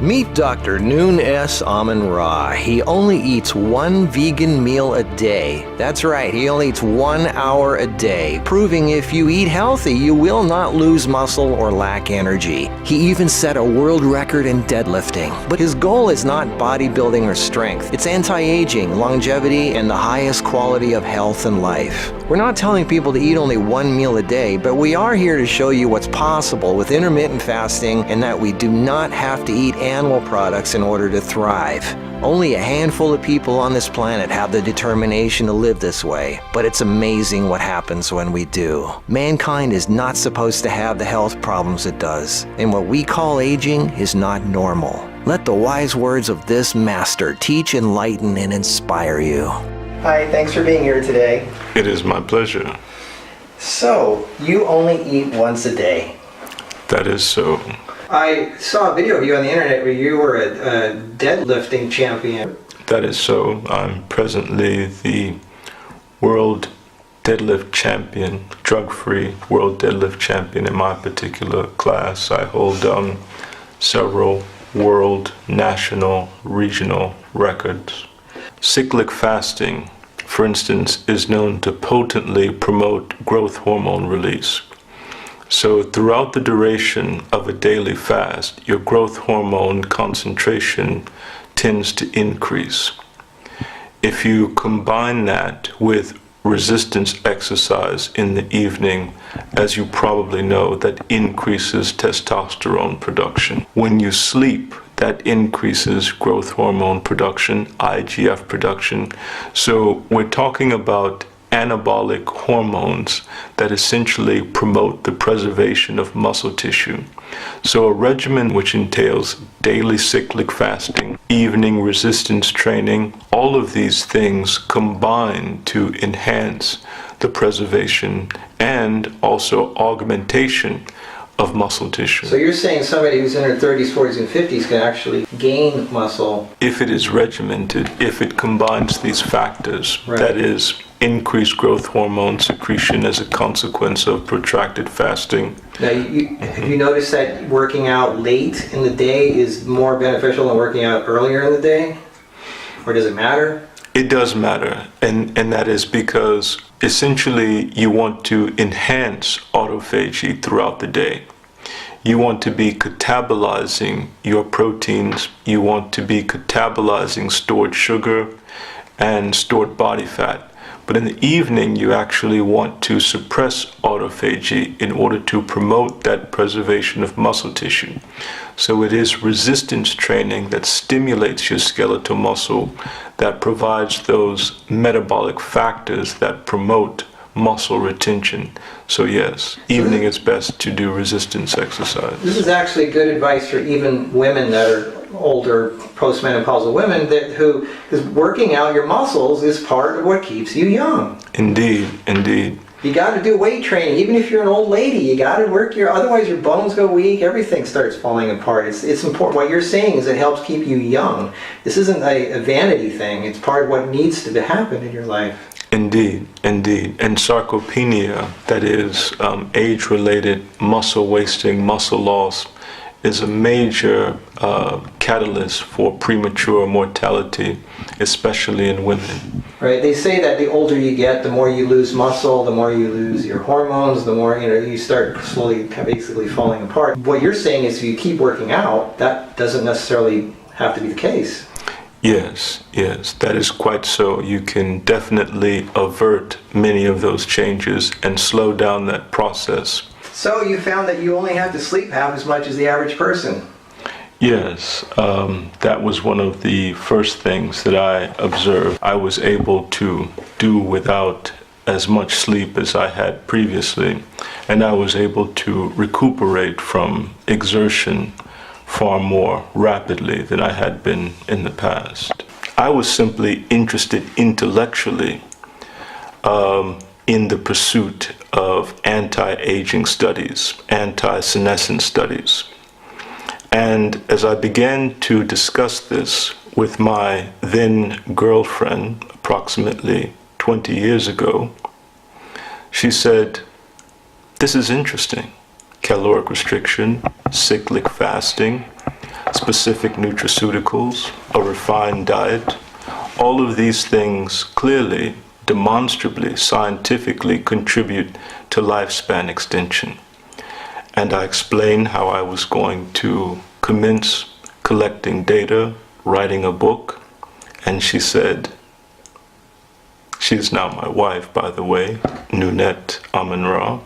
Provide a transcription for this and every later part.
Meet Dr. Noon S. Amun-Ra. He only eats one vegan meal a day. That's right, he only eats 1 hour a day, proving if you eat healthy, you will not lose muscle or lack energy. He even set a world record in deadlifting. But his goal is not bodybuilding or strength. It's anti-aging, longevity, and the highest quality of health and life. We're not telling people to eat only one meal a day, but we are here to show you what's possible with intermittent fasting and that we do not have to eat animal products in order to thrive. Only a handful of people on this planet have the determination to live this way, but it's amazing what happens when we do. Mankind is not supposed to have the health problems it does, and what we call aging is not normal. Let the wise words of this master teach, enlighten, and inspire you. Hi, thanks for being here today. It is my pleasure. So, you only eat once a day. That is so. I saw a video of you on the internet where you were a deadlifting champion. That is so. I'm presently the world deadlift champion, drug-free world deadlift champion in my particular class. I hold several world, national, regional records. Cyclic fasting, for instance, is known to potently promote growth hormone release. So throughout the duration of a daily fast, your growth hormone concentration tends to increase. If you combine that with resistance exercise in the evening, as you probably know, that increases testosterone production. When you sleep, that increases growth hormone production, IGF production. So we're talking about anabolic hormones that essentially promote the preservation of muscle tissue. So a regimen which entails daily cyclic fasting, evening resistance training, all of these things combine to enhance the preservation and also augmentation of muscle tissue. So you're saying somebody who's in their 30s, 40s, and 50s can actually gain muscle? If it is regimented, if it combines these factors, right. That is increased growth hormone secretion as a consequence of protracted fasting. Now, have you noticed that working out late in the day is more beneficial than working out earlier in the day? Or does it matter? It does matter, and that is because essentially you want to enhance autophagy throughout the day. You want to be catabolizing your proteins, you want to be catabolizing stored sugar and stored body fat. But in the evening, you actually want to suppress autophagy in order to promote that preservation of muscle tissue. So it is resistance training that stimulates your skeletal muscle, that provides those metabolic factors that promote muscle retention. So yes, evening is best to do resistance exercise. This is actually good advice for even women that are older, postmenopausal women, because working out your muscles is part of what keeps you young. Indeed, indeed. You got to do weight training. Even if you're an old lady, you got to work otherwise your bones go weak, everything starts falling apart. It's important. What you're saying is it helps keep you young. This isn't a vanity thing. It's part of what needs to happen in your life. Indeed, indeed. And sarcopenia, that is age-related muscle wasting, muscle loss, is a major catalyst for premature mortality, especially in women. Right. They say that the older you get, the more you lose muscle, the more you lose your hormones, the more you start slowly, basically falling apart. What you're saying is, if you keep working out, that doesn't necessarily have to be the case. Yes, that is quite so. You can definitely avert many of those changes and slow down that process. So you found that you only have to sleep half as much as the average person. Yes, that was one of the first things that I observed. I was able to do without as much sleep as I had previously, and I was able to recuperate from exertion far more rapidly than I had been in the past. I was simply interested intellectually in the pursuit of anti-aging studies, anti-senescence studies. And as I began to discuss this with my then girlfriend, approximately 20 years ago, she said, "This is interesting. Caloric restriction, cyclic fasting, specific nutraceuticals, a refined diet. All of these things clearly, demonstrably, scientifically contribute to lifespan extension. And I explained how I was going to commence collecting data, writing a book, and she said, she's now my wife, by the way, Nunette Amun-Ra,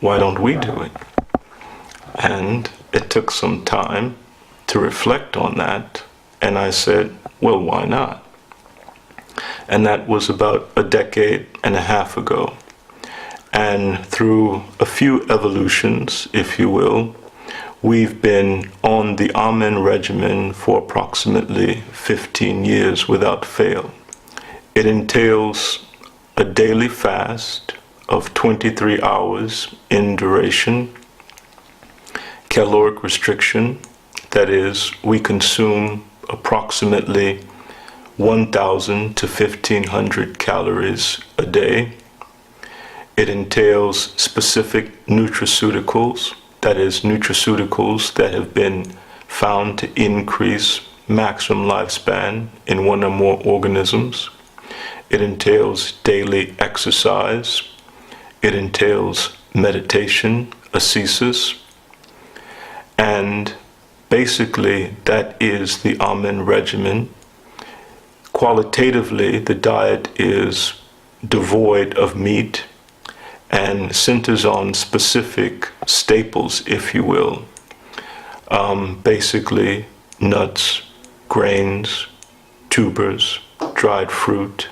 why don't we do it? And it took some time to reflect on that, and I said, well, why not? And that was about a decade and a half ago. And through a few evolutions, if you will, we've been on the Amen regimen for approximately 15 years without fail. It entails a daily fast of 23 hours in duration, caloric restriction, that is, we consume approximately 1,000 to 1,500 calories a day. It entails specific nutraceuticals, that is, nutraceuticals that have been found to increase maximum lifespan in one or more organisms. It entails daily exercise. It entails meditation, ascesis, and basically that is the Amen regimen. Qualitatively, the diet is devoid of meat and centers on specific staples, if you will. Basically, nuts, grains, tubers, dried fruit.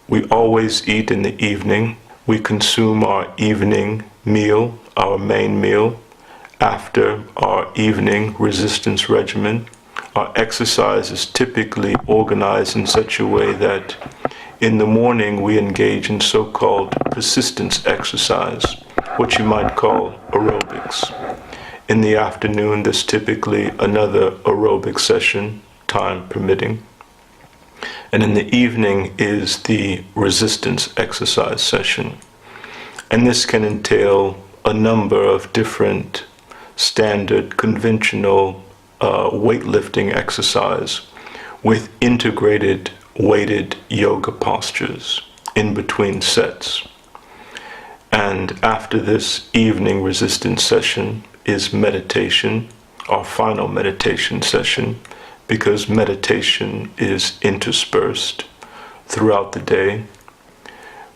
We always eat in the evening. We consume our evening meal, our main meal, after our evening resistance regimen. Our exercise is typically organized in such a way that in the morning we engage in so-called persistence exercise, what you might call aerobics. In the afternoon, there's typically another aerobic session, time permitting. And in the evening is the resistance exercise session. And this can entail a number of different standard, conventional weightlifting exercise with integrated weighted yoga postures in between sets. And after this evening resistance session is meditation, our final meditation session, because meditation is interspersed throughout the day.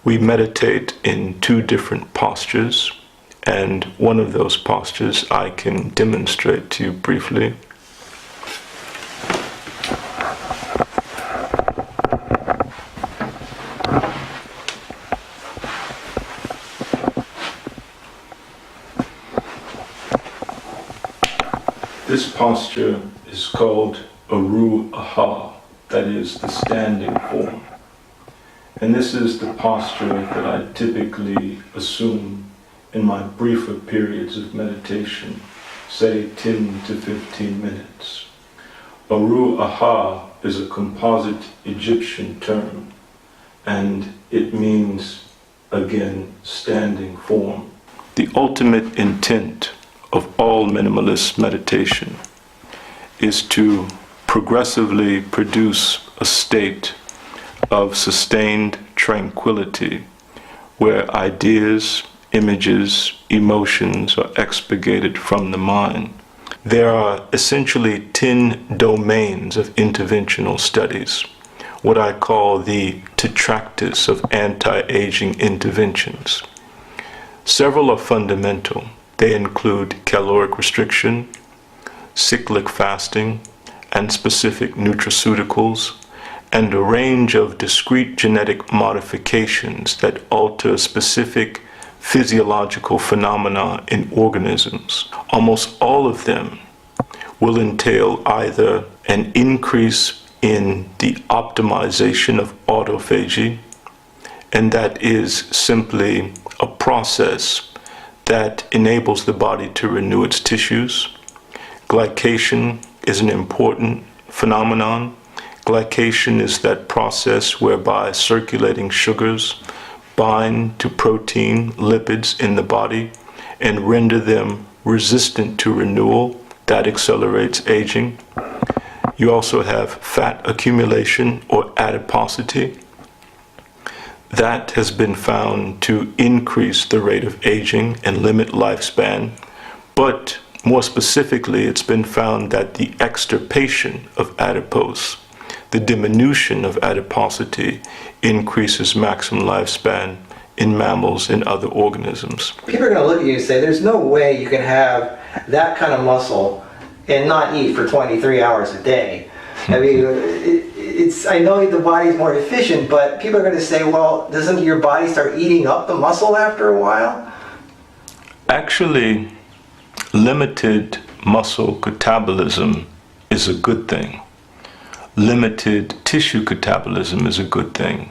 We meditate in two different postures, and one of those postures I can demonstrate to you briefly. This posture is called Aru Aha, that is the standing form. And this is the posture that I typically assume in my briefer periods of meditation, say 10 to 15 minutes. Aru Aha is a composite Egyptian term, and it means, again, standing form. The ultimate intent of all minimalist meditation is to progressively produce a state of sustained tranquility where ideas, images, emotions are expurgated from the mind. There are essentially 10 domains of interventional studies, what I call the tetractys of anti-aging interventions. Several are fundamental. They include caloric restriction, cyclic fasting, and specific nutraceuticals, and a range of discrete genetic modifications that alter specific physiological phenomena in organisms. Almost all of them will entail either an increase in the optimization of autophagy, and that is simply a process that enables the body to renew its tissues. Glycation is an important phenomenon. Glycation is that process whereby circulating sugars bind to protein, lipids in the body and render them resistant to renewal that accelerates aging. You also have fat accumulation or adiposity. That has been found to increase the rate of aging and limit lifespan. But more specifically, it's been found that the extirpation of adipose, the diminution of adiposity, increases maximum lifespan in mammals and other organisms. People are going to look at you and say, there's no way you can have that kind of muscle and not eat for 23 hours a day. I mean, I know the body's more efficient, but people are going to say, well, doesn't your body start eating up the muscle after a while? Actually, limited muscle catabolism is a good thing. Limited tissue catabolism is a good thing.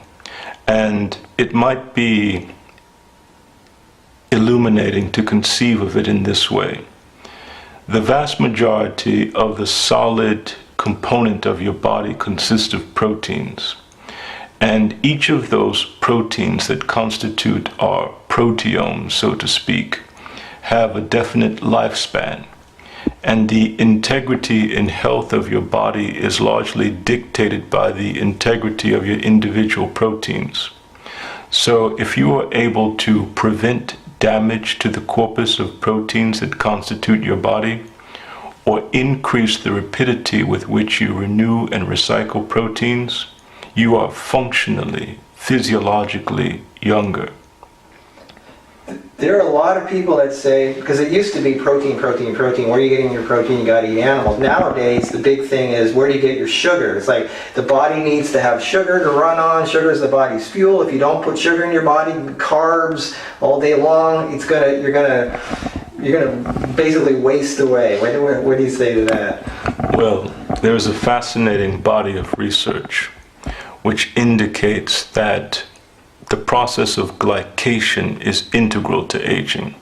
And it might be illuminating to conceive of it in this way. The vast majority of the solid component of your body consists of proteins. And each of those proteins that constitute our proteomes, so to speak, have a definite lifespan. And the integrity and health of your body is largely dictated by the integrity of your individual proteins. So if you are able to prevent damage to the corpus of proteins that constitute your body, or increase the rapidity with which you renew and recycle proteins, you are functionally, physiologically younger. There are a lot of people that say, because it used to be protein, protein, protein. Where are you getting your protein? You got to eat animals. Nowadays, the big thing is, where do you get your sugar? It's like the body needs to have sugar to run on. Sugar is the body's fuel. If you don't put sugar in your body, carbs all day long, you're gonna basically waste away. What do you say to that? Well, there is a fascinating body of research which indicates that the process of glycation is integral to aging.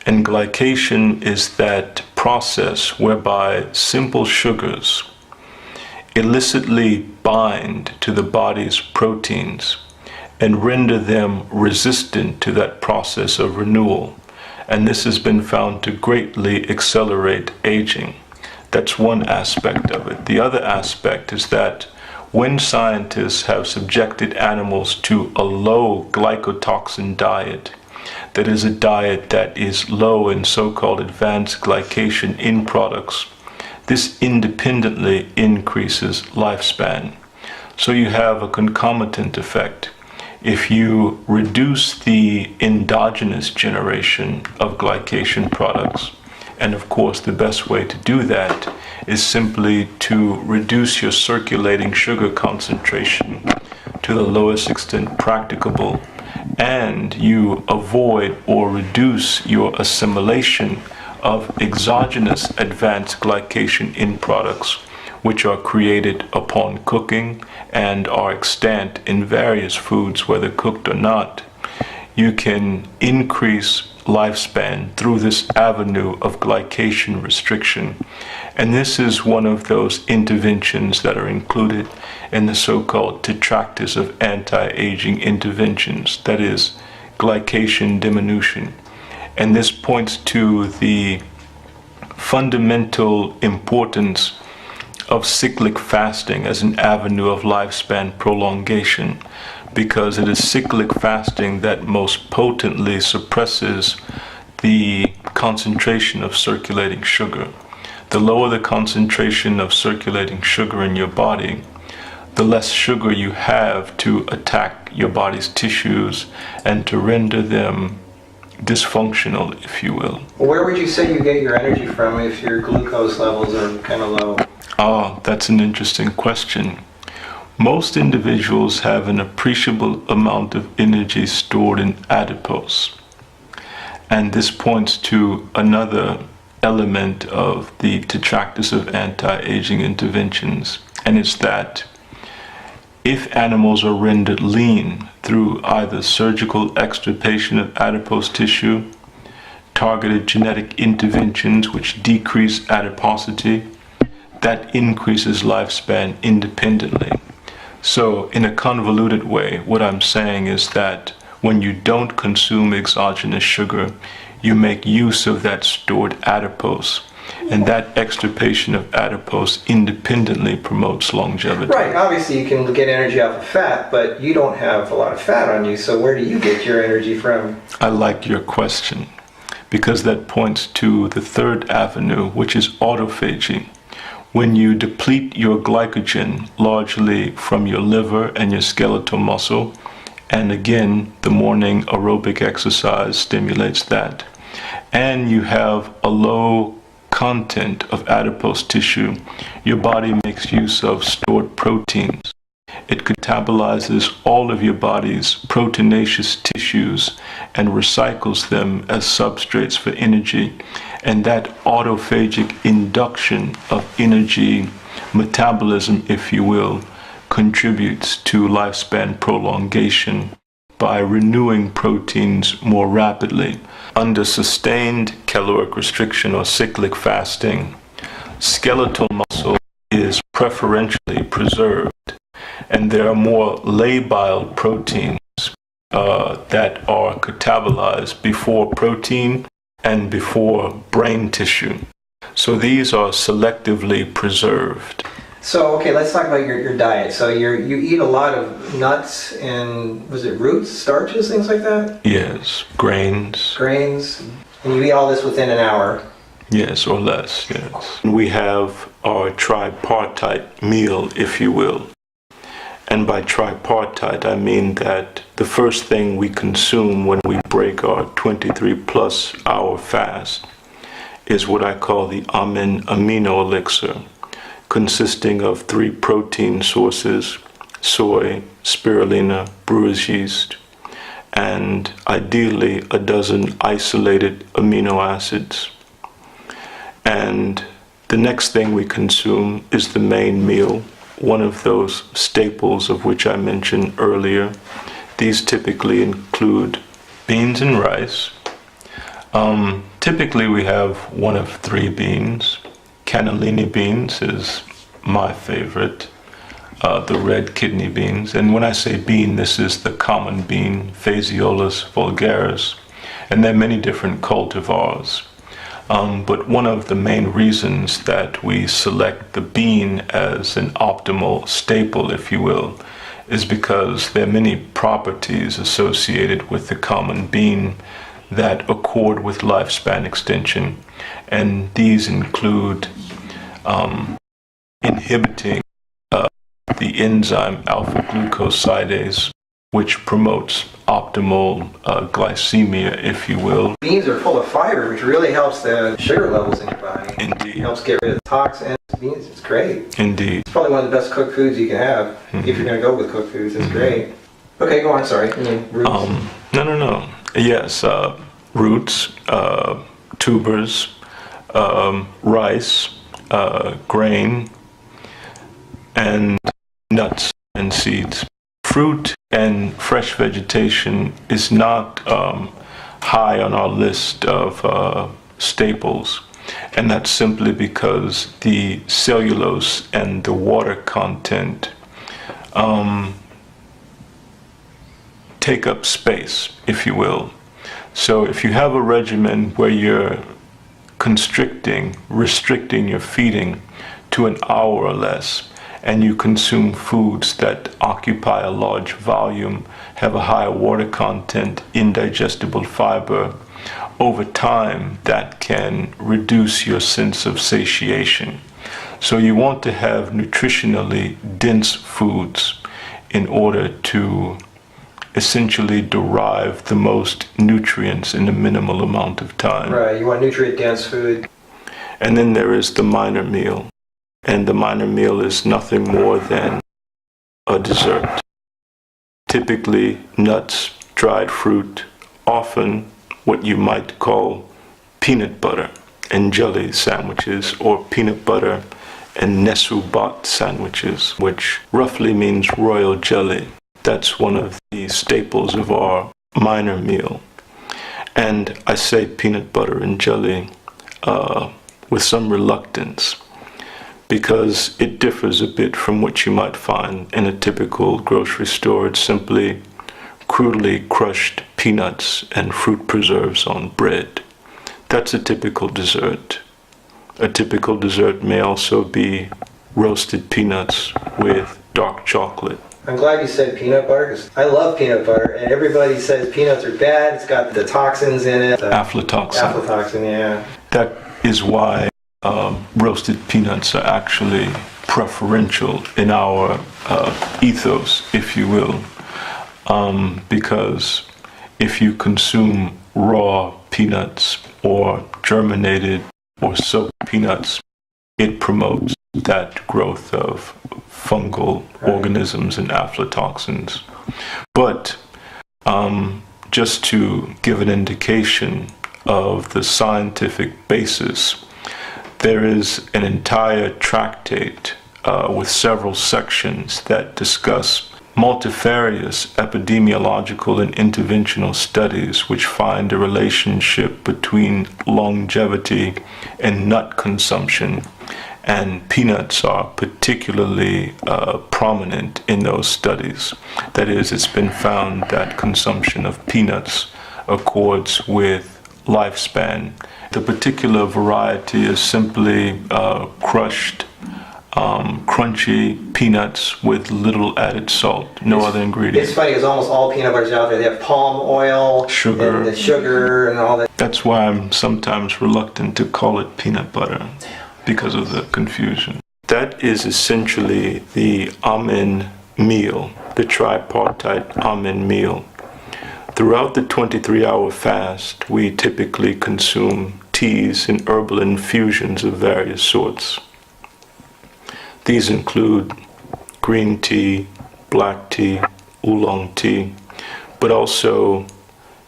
And glycation is that process whereby simple sugars illicitly bind to the body's proteins and render them resistant to that process of renewal. And this has been found to greatly accelerate aging. That's one aspect of it. The other aspect is that when scientists have subjected animals to a low glycotoxin diet, that is a diet that is low in so-called advanced glycation end products, this independently increases lifespan. So you have a concomitant effect. If you reduce the endogenous generation of glycation products, and of course the best way to do that is simply to reduce your circulating sugar concentration to the lowest extent practicable, and you avoid or reduce your assimilation of exogenous advanced glycation end products, which are created upon cooking and are extant in various foods, whether cooked or not, you can increase lifespan through this avenue of glycation restriction. And this is one of those interventions that are included in the so-called tetractys of anti-aging interventions, that is, glycation diminution. And this points to the fundamental importance of cyclic fasting as an avenue of lifespan prolongation, because it is cyclic fasting that most potently suppresses the concentration of circulating sugar. The lower the concentration of circulating sugar in your body, the less sugar you have to attack your body's tissues and to render them dysfunctional, if you will. Where would you say you get your energy from if your glucose levels are kind of low? That's an interesting question. Most individuals have an appreciable amount of energy stored in adipose. And this points to another element of the tetractys of anti-aging interventions, and it's that if animals are rendered lean through either surgical extirpation of adipose tissue, targeted genetic interventions which decrease adiposity, that increases lifespan independently. So in a convoluted way, what I'm saying is that when you don't consume exogenous sugar, you make use of that stored adipose And that extirpation of adipose independently promotes longevity. Right, obviously you can get energy off of fat, but you don't have a lot of fat on you, so where do you get your energy from? I like your question, because that points to the third avenue, which is autophagy. When you deplete your glycogen largely from your liver and your skeletal muscle, and again, the morning aerobic exercise stimulates that, and you have a low content of adipose tissue, your body makes use of stored proteins. It catabolizes all of your body's proteinaceous tissues and recycles them as substrates for energy. And that autophagic induction of energy metabolism, if you will, contributes to lifespan prolongation by renewing proteins more rapidly. Under sustained caloric restriction or cyclic fasting, skeletal muscle is preferentially preserved, and there are more labile proteins that are catabolized before protein and before brain tissue. So these are selectively preserved. So, okay, let's talk about your diet. So you eat a lot of nuts and, was it roots, starches, things like that? Yes, grains. Grains. And you eat all this within an hour? Yes, or less, yes. We have our tripartite meal, if you will. And by tripartite, I mean that the first thing we consume when we break our 23 plus hour fast is what I call the amino elixir, consisting of 3 protein sources: soy, spirulina, brewer's yeast, and ideally a dozen isolated amino acids. And the next thing we consume is the main meal, one of those staples of which I mentioned earlier. These typically include beans and rice. Typically we have one of 3 beans. Cannellini beans is my favorite, the red kidney beans. And when I say bean, this is the common bean, Phaseolus vulgaris. And there are many different cultivars. But one of the main reasons that we select the bean as an optimal staple, if you will, is because there are many properties associated with the common bean that accord with lifespan extension. And these include inhibiting the enzyme alpha-glucosidase, which promotes optimal glycemia, if you will. Beans are full of fiber, which really helps the sugar levels in your body. Indeed. It helps get rid of toxins. Beans, it's great. Indeed. It's probably one of the best cooked foods you can have. If you're going to go with cooked foods, it's great. Okay, go on, sorry. Roots. No. Yes, roots, tubers, rice, grain, and nuts and seeds. Fruit and fresh vegetation is not high on our list of staples, and that's simply because the cellulose and the water content take up space, if you will. So if you have a regimen where you're restricting your feeding to an hour or less, and you consume foods that occupy a large volume, have a higher water content, indigestible fiber, over time that can reduce your sense of satiation. So you want to have nutritionally dense foods in order to essentially derive the most nutrients in a minimal amount of time. Right, you want nutrient-dense food. And then there is the minor meal. And the minor meal is nothing more than a dessert. Typically nuts, dried fruit, often what you might call peanut butter and jelly sandwiches, or peanut butter and nesubat sandwiches, which roughly means royal jelly. That's one of the staples of our minor meal. And I say peanut butter and jelly with some reluctance, because it differs a bit from what you might find in a typical grocery store. It's simply crudely crushed peanuts and fruit preserves on bread. That's a typical dessert. A typical dessert may also be roasted peanuts with dark chocolate. I'm glad you said peanut butter, because I love peanut butter, and everybody says peanuts are bad. It's got the toxins in it. Aflatoxin. Aflatoxin, yeah. That is why roasted peanuts are actually preferential in our ethos, if you will, because if you consume raw peanuts or germinated or soaked peanuts, it promotes that growth of fungal organisms and aflatoxins. But just to give an indication of the scientific basis, there is an entire tractate with several sections that discuss multifarious epidemiological and interventional studies which find a relationship between longevity and nut consumption, and peanuts are particularly prominent in those studies. That is, it's been found that consumption of peanuts accords with lifespan. The particular variety is simply crushed crunchy peanuts with little added salt, no other ingredients. It's funny because almost all peanut butters out there, they have palm oil, sugar, and the sugar and all that. That's why I'm sometimes reluctant to call it peanut butter, because of the confusion. That is essentially the Amen meal, the tripartite Amen meal. Throughout the 23-hour fast, we typically consume teas and herbal infusions of various sorts. These include green tea, black tea, oolong tea, but also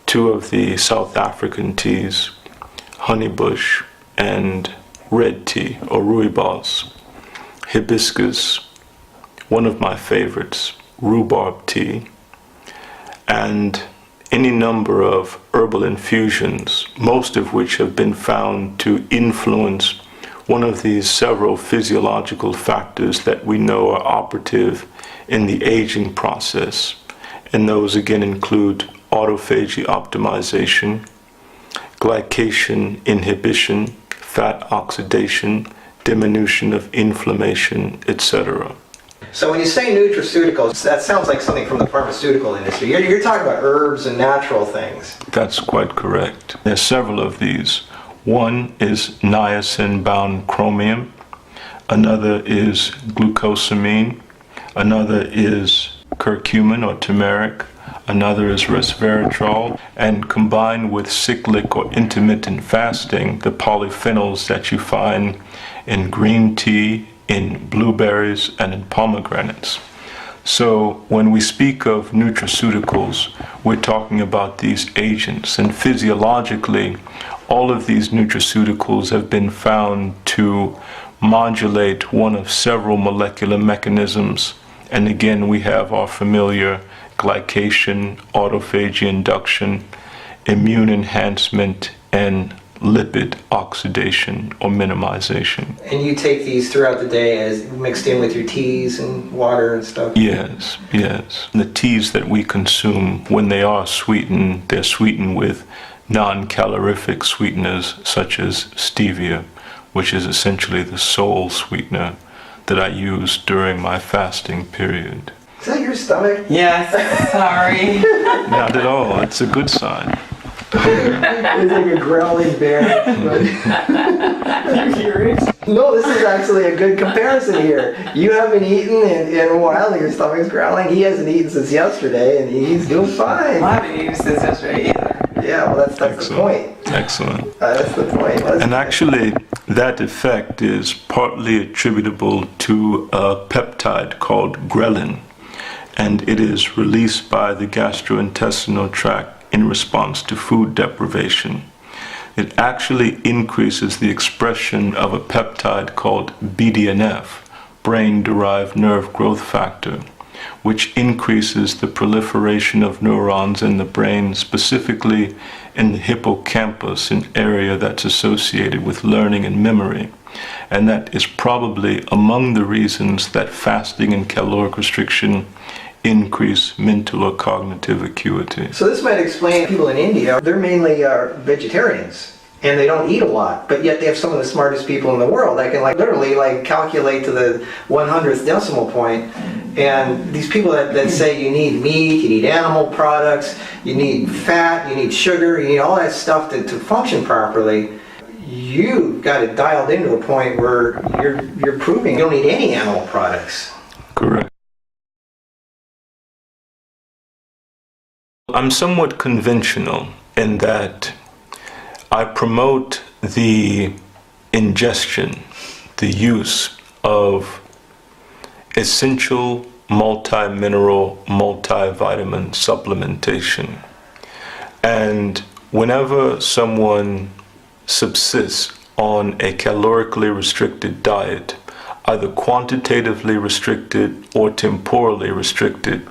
two of the South African teas, honeybush and red tea or rooibos, hibiscus, one of my favorites, rhubarb tea, and any number of herbal infusions, most of which have been found to influence one of these several physiological factors that we know are operative in the aging process. And those again include autophagy optimization, glycation inhibition, fat oxidation, diminution of inflammation, etc. So when you say nutraceuticals, that sounds like something from the pharmaceutical industry. You're talking about herbs and natural things. That's quite correct. There are several of these. One is niacin-bound chromium, another is glucosamine, another is curcumin or turmeric, another is resveratrol, and combined with cyclic or intermittent fasting, the polyphenols that you find in green tea, in blueberries, and in pomegranates. So when we speak of nutraceuticals, we're talking about these agents, and physiologically, all of these nutraceuticals have been found to modulate one of several molecular mechanisms. And again, we have our familiar glycation, autophagy induction, immune enhancement, and lipid oxidation or minimization. And you take these throughout the day as mixed in with your teas and water and stuff? Yes, yes. The teas that we consume, when they are sweetened, they're sweetened with non-calorific sweeteners such as stevia, which is essentially the sole sweetener that I use during my fasting period. Is that your stomach? Yes, sorry. Not at all. It's a good sign. It's like a growling bear. You hear it? No, this is actually a good comparison here. You haven't eaten in a while and your stomach's growling. He hasn't eaten since yesterday and he's doing fine. I haven't eaten since yesterday either. Yeah, well that's the point. Excellent. That's the point. And actually, that effect is partly attributable to a peptide called ghrelin, and it is released by the gastrointestinal tract in response to food deprivation. It actually increases the expression of a peptide called BDNF, brain-derived nerve growth factor, which increases the proliferation of neurons in the brain, specifically in the hippocampus, an area that's associated with learning and memory. And that is probably among the reasons that fasting and caloric restriction increase mental or cognitive acuity. So this might explain people in India, they're mainly vegetarians. and they don't eat a lot, but yet they have some of the smartest people in the world that can like literally like calculate to the 100th decimal point. And these people that say you need meat, you need animal products, you need fat, you need sugar, you need all that stuff to function properly, you got it dialed into a point where you're proving you don't need any animal products. Correct. I'm somewhat conventional in that I promote the ingestion, the use of essential multi-mineral, multivitamin supplementation. And whenever someone subsists on a calorically restricted diet, either quantitatively restricted or temporally restricted,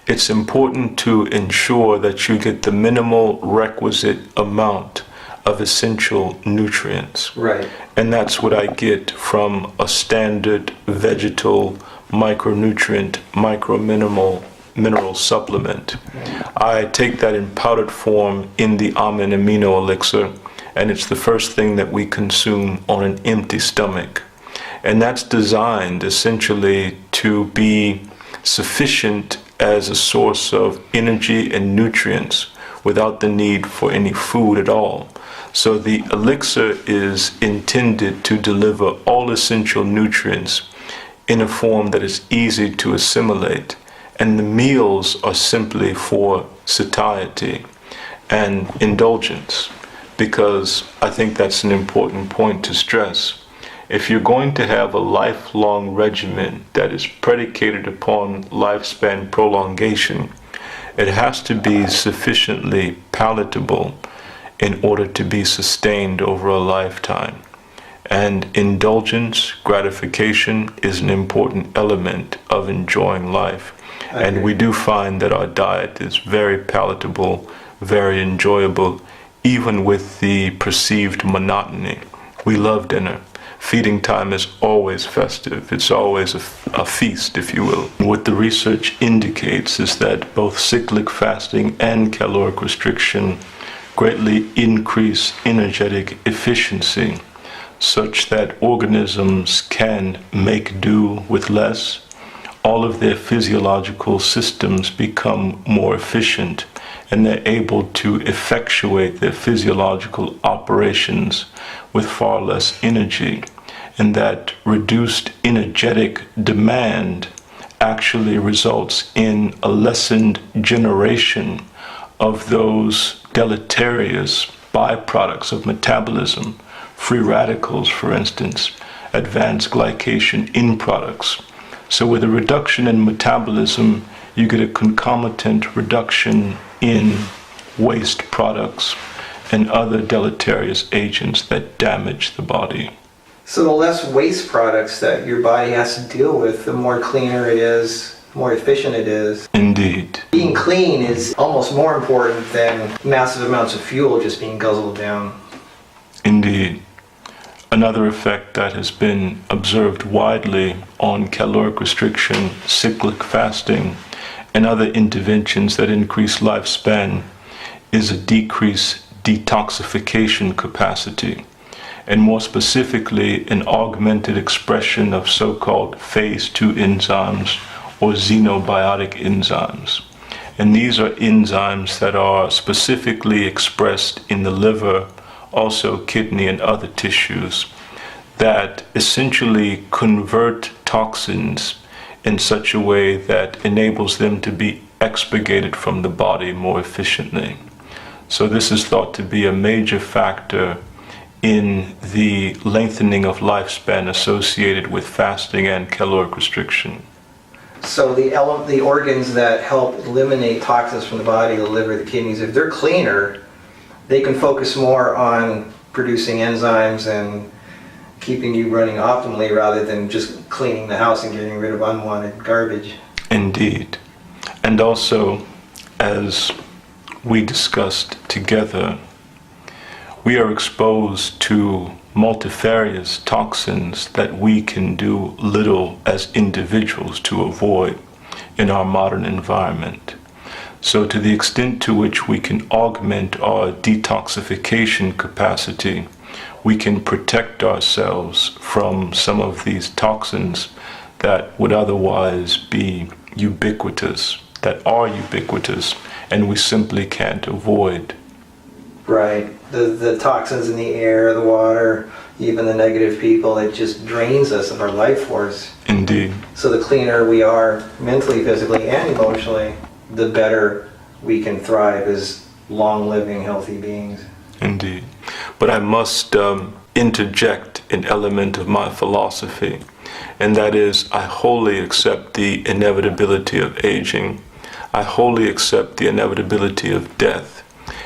it's important to ensure that you get the minimal requisite amount of essential nutrients. Right. And that's what I get from a standard vegetal micronutrient, mineral supplement. I take that in powdered form in the almond amino elixir, and it's the first thing that we consume on an empty stomach. And that's designed essentially to be sufficient as a source of energy and nutrients without the need for any food at all. So the elixir is intended to deliver all essential nutrients in a form that is easy to assimilate. And the meals are simply for satiety and indulgence, because I think that's an important point to stress. If you're going to have a lifelong regimen that is predicated upon lifespan prolongation, it has to be sufficiently palatable in order to be sustained over a lifetime. And indulgence, gratification, is an important element of enjoying life. And we do find that our diet is very palatable, very enjoyable, even with the perceived monotony. We love dinner. Feeding time is always festive. It's always a feast, if you will. What the research indicates is that both cyclic fasting and caloric restriction greatly increase energetic efficiency, such that organisms can make do with less. All of their physiological systems become more efficient, and they're able to effectuate their physiological operations with far less energy. And that reduced energetic demand actually results in a lessened generation of those deleterious byproducts of metabolism, free radicals, for instance, advanced glycation end products. So with a reduction in metabolism, you get a concomitant reduction in waste products and other deleterious agents that damage the body. So the less waste products that your body has to deal with, the more cleaner it is, more efficient it is. Indeed. Being clean is almost more important than massive amounts of fuel just being guzzled down. Indeed. Another effect that has been observed widely on caloric restriction, cyclic fasting, and other interventions that increase lifespan is a decreased detoxification capacity, and more specifically an augmented expression of so-called phase 2 enzymes or xenobiotic enzymes. And these are enzymes that are specifically expressed in the liver, also kidney and other tissues, that essentially convert toxins in such a way that enables them to be expurgated from the body more efficiently. So this is thought to be a major factor in the lengthening of lifespan associated with fasting and caloric restriction. So the organs that help eliminate toxins from the body, the liver, the kidneys, if they're cleaner, they can focus more on producing enzymes and keeping you running optimally rather than just cleaning the house and getting rid of unwanted garbage. Indeed. And also, as we discussed together, we are exposed to multifarious toxins that we can do little as individuals to avoid in our modern environment. So to the extent to which we can augment our detoxification capacity, we can protect ourselves from some of these toxins that would otherwise be ubiquitous, that are ubiquitous, and we simply can't avoid. Right. The toxins in the air, the water, even the negative people, it just drains us of our life force. Indeed. So the cleaner we are mentally, physically, and emotionally, the better we can thrive as long-living, healthy beings. Indeed. But I must interject an element of my philosophy, and that is I wholly accept the inevitability of aging. I wholly accept the inevitability of death.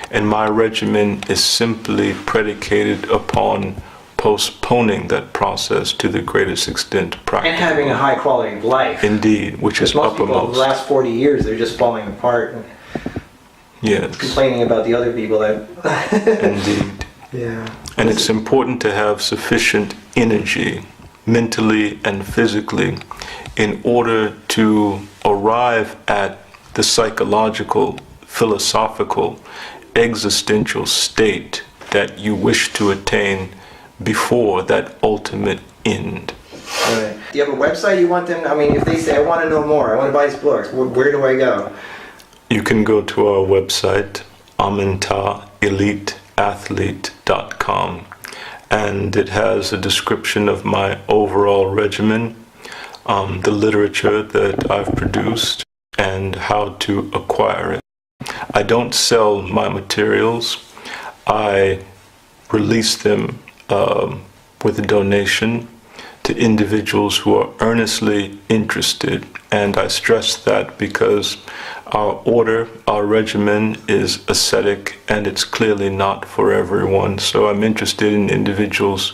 And my regimen is simply predicated upon postponing that process to the greatest extent practical. And having a high quality of life. Indeed, which is most people, in uppermost. the last 40 years, they're just falling apart and Yes. complaining about the other people that... Indeed. Yeah. And it's important to have sufficient energy, mentally and physically, in order to arrive at the psychological, philosophical, existential state that you wish to attain before that ultimate end. Right. Do you have a website you want them? I mean, if they say, I want to know more, I want to buy his books, where do I go? You can go to our website, amintaeliteathlete.com, and it has a description of my overall regimen, the literature that I've produced, and how to acquire it. I don't sell my materials. I release them with a donation to individuals who are earnestly interested. And I stress that because our order, our regimen is ascetic, and it's clearly not for everyone. So I'm interested in individuals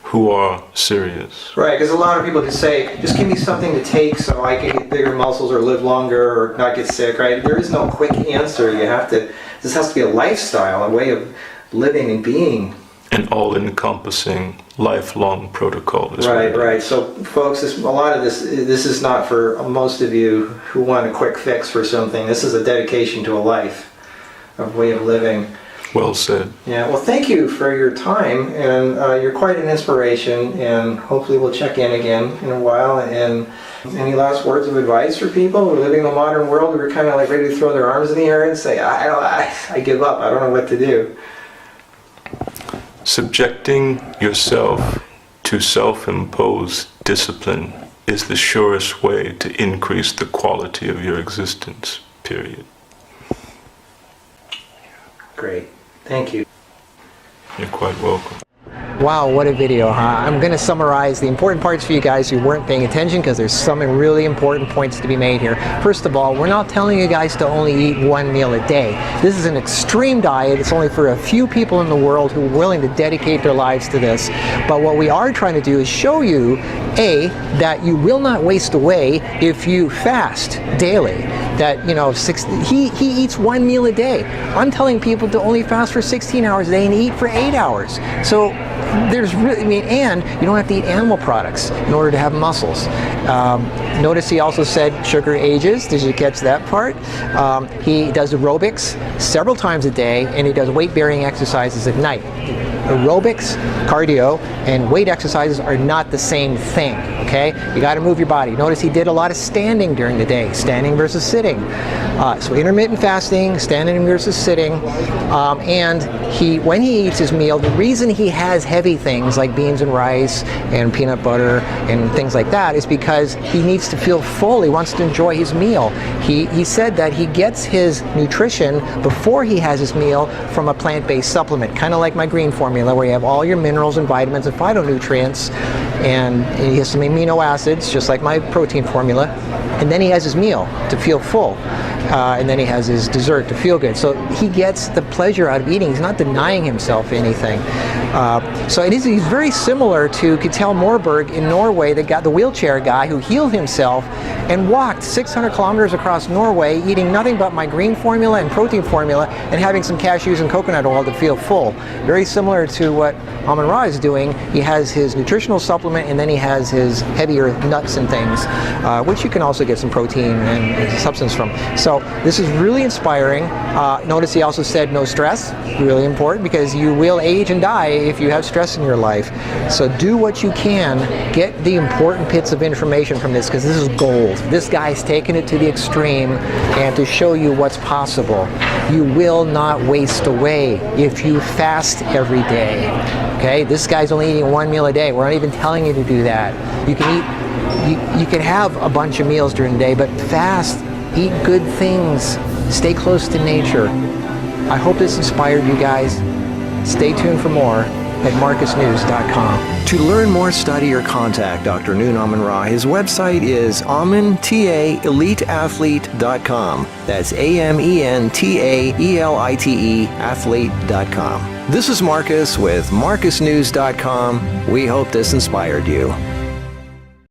who are serious. Right, because a lot of people just say, just give me something to take so I can get bigger muscles or live longer or not get sick, right? There is no quick answer. This has to be a lifestyle, a way of living and being. An all-encompassing, lifelong protocol. Right. So, folks, a lot of this is not for most of you who want a quick fix for something. This is a dedication to a life, a way of living. Well said. Yeah, well, thank you for your time, and you're quite an inspiration, and hopefully we'll check in again in a while. And any last words of advice for people who are living in the modern world who are kind of like ready to throw their arms in the air and say, I give up, I don't know what to do? Subjecting yourself to self-imposed discipline is the surest way to increase the quality of your existence, period. Great. Thank you. You're quite welcome. Wow, what a video, huh? I'm going to summarize the important parts for you guys who weren't paying attention, because there's some really important points to be made here. First of all, we're not telling you guys to only eat one meal a day. This is an extreme diet. It's only for a few people in the world who are willing to dedicate their lives to this. But what we are trying to do is show you, A, that you will not waste away if you fast daily. That, you know, he eats one meal a day. I'm telling people to only fast for 16 hours a day and eat for 8 hours. So there's really, and you don't have to eat animal products in order to have muscles. Notice he also said sugar ages. Did you catch that part? He does aerobics several times a day, and he does weight-bearing exercises at night. Aerobics, cardio, and weight exercises are not the same thing, okay? You got to move your body. Notice he did a lot of standing during the day, standing versus sitting. So intermittent fasting, standing versus sitting, and when he eats his meal, the reason he has heavy things like beans and rice and peanut butter and things like that is because he needs to feel full. He wants to enjoy his meal. He said that he gets his nutrition before he has his meal from a plant-based supplement, kind of like my green formula, where you have all your minerals and vitamins and phytonutrients, and he has some amino acids, just like my protein formula, and then he has his meal to feel full, and then he has his dessert to feel good. So he gets the pleasure out of eating. He's not denying himself anything. So he's very similar to Kjell Morberg in Norway, the wheelchair guy who healed himself and walked 600 kilometers across Norway, eating nothing but my green formula and protein formula, and having some cashews and coconut oil to feel full. Very similar to what Amin Ra is doing. He has his nutritional supplement, and then he has his heavier nuts and things, which you can also get some protein and substance from. So this is really inspiring. Notice he also said no stress, really important, because you will age and die if you have stress in your life. So do what you can, get the important bits of information from this, because this is gold. This guy's taken it to the extreme, and to show you what's possible. You will not waste away if you fast every day. Okay, this guy's only eating one meal a day. We're not even telling you to do that. You can eat, you can have a bunch of meals during the day, but fast, eat good things, stay close to nature. I hope this inspired you guys. Stay tuned for more at marcusnews.com. To learn more, study, or contact Dr. Noon Amin Ra, his website is amintaeliteathlete.com. That's AMENTAELITE athlete.com. This is Marcus with marcusnews.com. We hope this inspired you.